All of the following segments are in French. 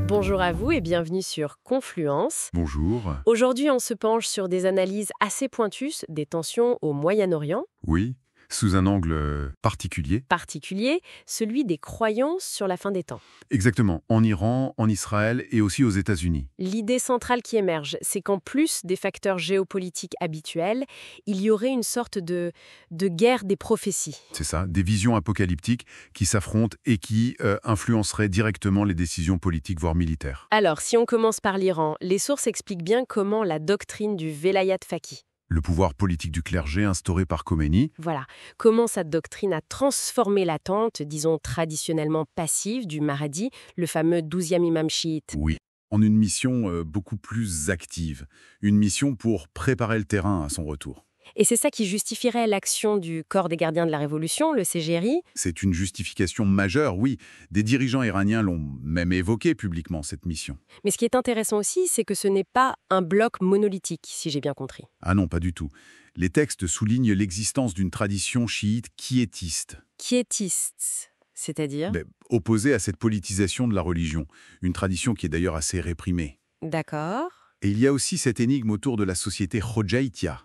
Bonjour à vous et bienvenue sur Confluence. Bonjour. Aujourd'hui, on se penche sur des analyses assez pointues des tensions au Moyen-Orient, Oui, sous un angle particulier. particulier celui des croyances sur la fin des temps. Exactement, en Iran, en Israël et aussi aux États-Unis. L'idée centrale qui émerge, c'est qu'en plus des facteurs géopolitiques habituels, il y aurait une sorte de guerre des prophéties. C'est ça, des visions apocalyptiques qui s'affrontent et qui influenceraient directement les décisions politiques, voire militaires. Alors, si on commence par l'Iran, les sources expliquent bien comment la doctrine du Velayat Faqih, Le pouvoir politique du clergé instauré par Khomeini, voilà, comment cette doctrine a transformé l'attente, disons traditionnellement passive, du Mahdi, le fameux 12e imam chiite. oui, en une mission beaucoup plus active. Une mission pour préparer le terrain à son retour. Et c'est ça qui justifierait l'action du Corps des gardiens de la Révolution, le CGRI. C'est une justification majeure, oui. Des dirigeants iraniens l'ont même évoqué publiquement, cette mission. Mais ce qui est intéressant aussi, c'est que ce n'est pas un bloc monolithique, si j'ai bien compris. Ah non, pas du tout. Les textes soulignent l'existence d'une tradition chiite quiétiste, Quiétiste, c'est-à-dire opposée à cette politisation de la religion, une tradition qui est d'ailleurs assez réprimée. D'accord. Et il y a aussi cette énigme autour de la société Khojaïtia,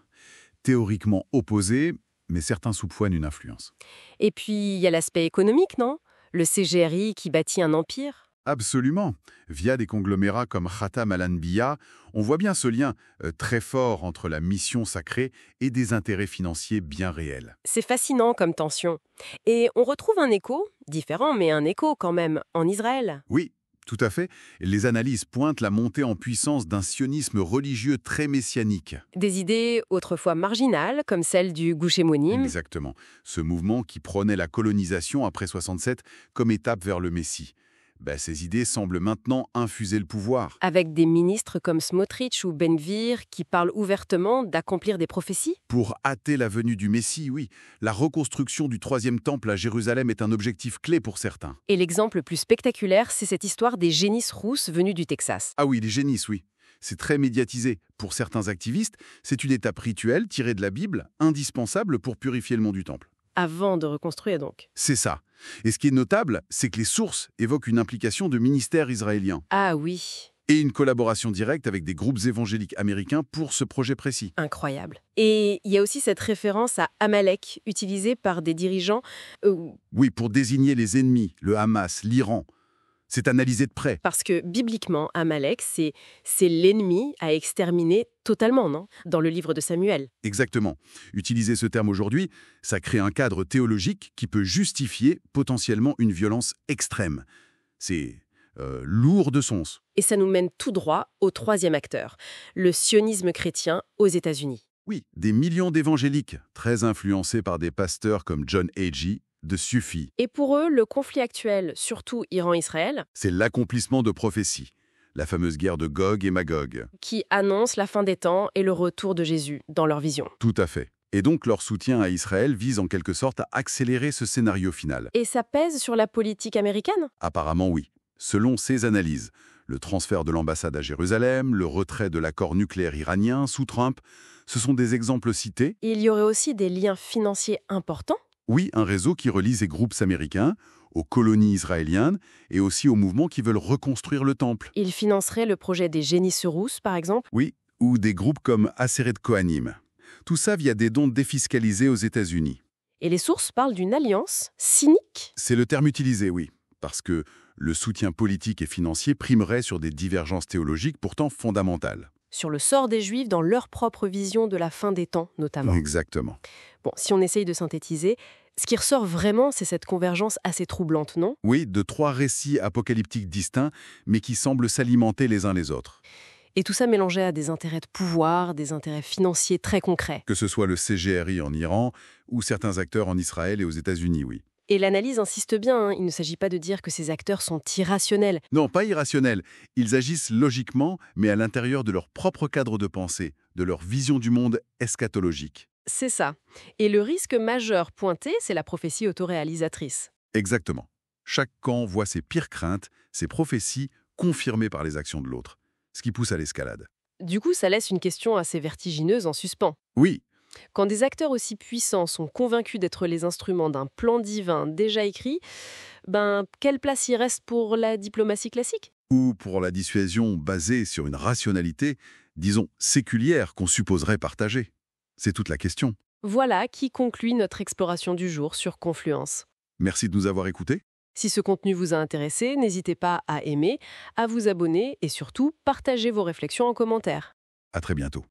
théoriquement opposée, mais certains soupçonnent une influence. Et puis, il y a l'aspect économique, non? Le CGRI qui bâtit un empire. Absolument. Via des conglomérats comme Khatam al-Anbiya, on voit bien ce lien très fort entre la mission sacrée et des intérêts financiers bien réels. C'est fascinant comme tension. Et on retrouve un écho, différent, mais un écho quand même, en Israël. Oui, tout à fait. Les analyses pointent la montée en puissance d'un sionisme religieux très messianique. Des idées autrefois marginales, comme celle du Gush Émonim. Exactement. Ce mouvement qui prônait la colonisation après 67 comme étape vers le Messie. Ces idées semblent maintenant infuser le pouvoir. Avec des ministres comme Smotrich ou Ben-Gvir qui parlent ouvertement d'accomplir des prophéties. Pour hâter la venue du Messie, oui, la reconstruction du troisième temple à Jérusalem est un objectif clé pour certains. Et l'exemple le plus spectaculaire, c'est cette histoire des génisses rousses venues du Texas. Ah oui, les génisses, oui. C'est très médiatisé. Pour certains activistes, c'est une étape rituelle tirée de la Bible, indispensable pour purifier le mont du temple. Avant de reconstruire donc. C'est ça. Et ce qui est notable, c'est que les sources évoquent une implication de ministères israéliens Ah oui, et une collaboration directe avec des groupes évangéliques américains pour ce projet précis. incroyable. Et il y a aussi cette référence à Amalek, utilisée par des dirigeants Oui, pour désigner les ennemis, le Hamas, l'Iran. C'est analysé de près. parce que bibliquement, Amalek, c'est l'ennemi à exterminer totalement, non? Dans le livre de Samuel. Exactement. Utiliser ce terme aujourd'hui, ça crée un cadre théologique qui peut justifier potentiellement une violence extrême. C'est lourd de sens. Et ça nous mène tout droit au troisième acteur, le sionisme chrétien aux États-Unis. Oui, des millions d'évangéliques, très influencés par des pasteurs comme John Hagee, de suffit. Et pour eux, le conflit actuel, surtout Iran-Israël, C'est l'accomplissement de prophéties. La fameuse guerre de Gog et Magog. qui annonce la fin des temps et le retour de Jésus dans leur vision. Tout à fait. Et donc leur soutien à Israël vise en quelque sorte à accélérer ce scénario final. Et ça pèse sur la politique américaine? Apparemment oui. Selon ces analyses, le transfert de l'ambassade à Jérusalem, le retrait de l'accord nucléaire iranien sous Trump, ce sont des exemples cités. Il y aurait aussi des liens financiers importants? Oui, un réseau qui relie ces groupes américains aux colonies israéliennes et aussi aux mouvements qui veulent reconstruire le temple. Il financerait le projet des génisses rousses, par exemple? Oui, ou des groupes comme Aseret Kohanim. Tout ça via des dons défiscalisés aux États-Unis. Et les sources parlent d'une alliance cynique? C'est le terme utilisé, oui, parce que le soutien politique et financier primerait sur des divergences théologiques pourtant fondamentales. Sur le sort des Juifs dans leur propre vision de la fin des temps, notamment. Exactement. Bon, si on essaye de synthétiser, ce qui ressort vraiment, c'est cette convergence assez troublante, non? Oui, de trois récits apocalyptiques distincts, mais qui semblent s'alimenter les uns les autres. Et tout ça mélangé à des intérêts de pouvoir, des intérêts financiers très concrets. Que ce soit le CGRI en Iran ou certains acteurs en Israël et aux États-Unis, oui. Et l'analyse insiste bien, hein, il ne s'agit pas de dire que ces acteurs sont irrationnels. Non, pas irrationnels. Ils agissent logiquement, mais à l'intérieur de leur propre cadre de pensée, de leur vision du monde eschatologique. C'est ça. Et le risque majeur pointé, c'est la prophétie autoréalisatrice. Exactement. Chaque camp voit ses pires craintes, ses prophéties confirmées par les actions de l'autre, ce qui pousse à l'escalade. Du coup, ça laisse une question assez vertigineuse en suspens. Oui, Quand des acteurs aussi puissants sont convaincus d'être les instruments d'un plan divin déjà écrit, quelle place y reste pour la diplomatie classique? ou pour la dissuasion basée sur une rationalité, disons, séculière qu'on supposerait partagée. C'est toute la question. Voilà qui conclut notre exploration du jour sur Confluence. Merci de nous avoir écoutés. Si ce contenu vous a intéressé, n'hésitez pas à aimer, à vous abonner et surtout, partagez vos réflexions en commentaire. À très bientôt.